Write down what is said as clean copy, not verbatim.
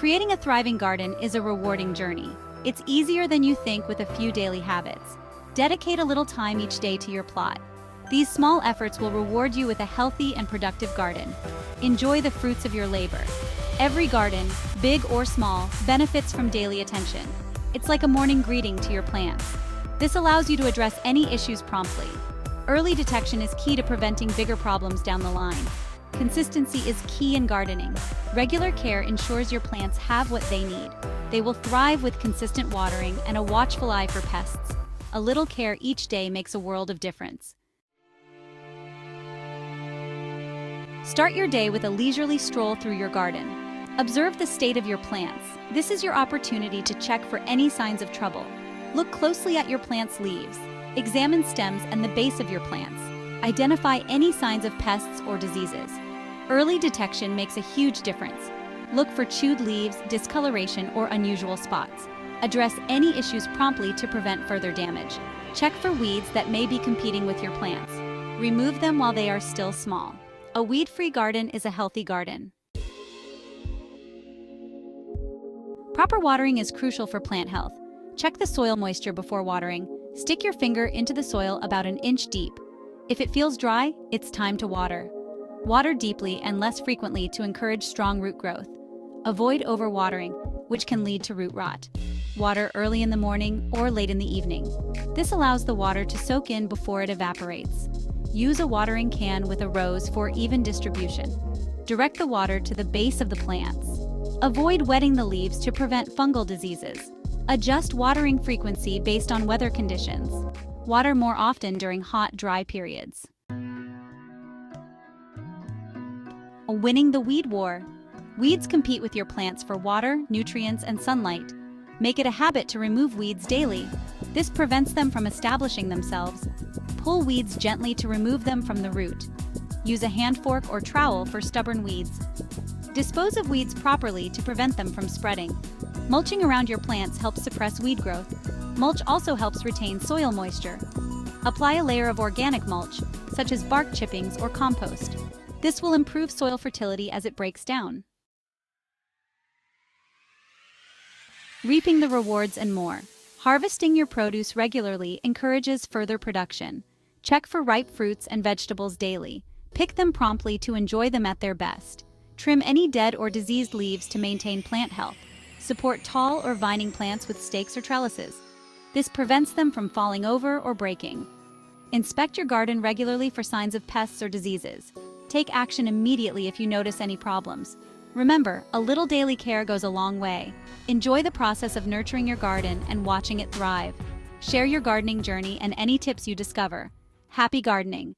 Creating a thriving garden is a rewarding journey. It's easier than you think with a few daily habits. Dedicate a little time each day to your plot. These small efforts will reward you with a healthy and productive garden. Enjoy the fruits of your labor. Every garden, big or small, benefits from daily attention. It's like a morning greeting to your plants. This allows you to address any issues promptly. Early detection is key to preventing bigger problems down the line. Consistency is key in gardening. Regular care ensures your plants have what they need. They will thrive with consistent watering and a watchful eye for pests. A little care each day makes a world of difference. Start your day with a leisurely stroll through your garden. Observe the state of your plants. This is your opportunity to check for any signs of trouble. Look closely at your plant's leaves. Examine stems and the base of your plants. Identify any signs of pests or diseases. Early detection makes a huge difference. Look for chewed leaves, discoloration, or unusual spots. Address any issues promptly to prevent further damage. Check for weeds that may be competing with your plants. Remove them while they are still small. A weed-free garden is a healthy garden. Proper watering is crucial for plant health. Check the soil moisture before watering. Stick your finger into the soil about an inch deep. If it feels dry, it's time to water. Water deeply and less frequently to encourage strong root growth. Avoid overwatering, which can lead to root rot. Water early in the morning or late in the evening. This allows the water to soak in before it evaporates. Use a watering can with a rose for even distribution. Direct the water to the base of the plants. Avoid wetting the leaves to prevent fungal diseases. Adjust watering frequency based on weather conditions. Water more often during hot, dry periods. Winning the weed war. Weeds compete with your plants for water, nutrients, and sunlight. Make it a habit to remove weeds daily. This prevents them from establishing themselves. Pull weeds gently to remove them from the root. Use a hand fork or trowel for stubborn weeds. Dispose of weeds properly to prevent them from spreading. Mulching around your plants helps suppress weed growth. Mulch also helps retain soil moisture. Apply a layer of organic mulch, such as bark chippings or compost. This will improve soil fertility as it breaks down. Reaping the rewards and more. Harvesting your produce regularly encourages further production. Check for ripe fruits and vegetables daily. Pick them promptly to enjoy them at their best. Trim any dead or diseased leaves to maintain plant health. Support tall or vining plants with stakes or trellises. This prevents them from falling over or breaking. Inspect your garden regularly for signs of pests or diseases. Take action immediately if you notice any problems. Remember, a little daily care goes a long way. Enjoy the process of nurturing your garden and watching it thrive. Share your gardening journey and any tips you discover. Happy gardening!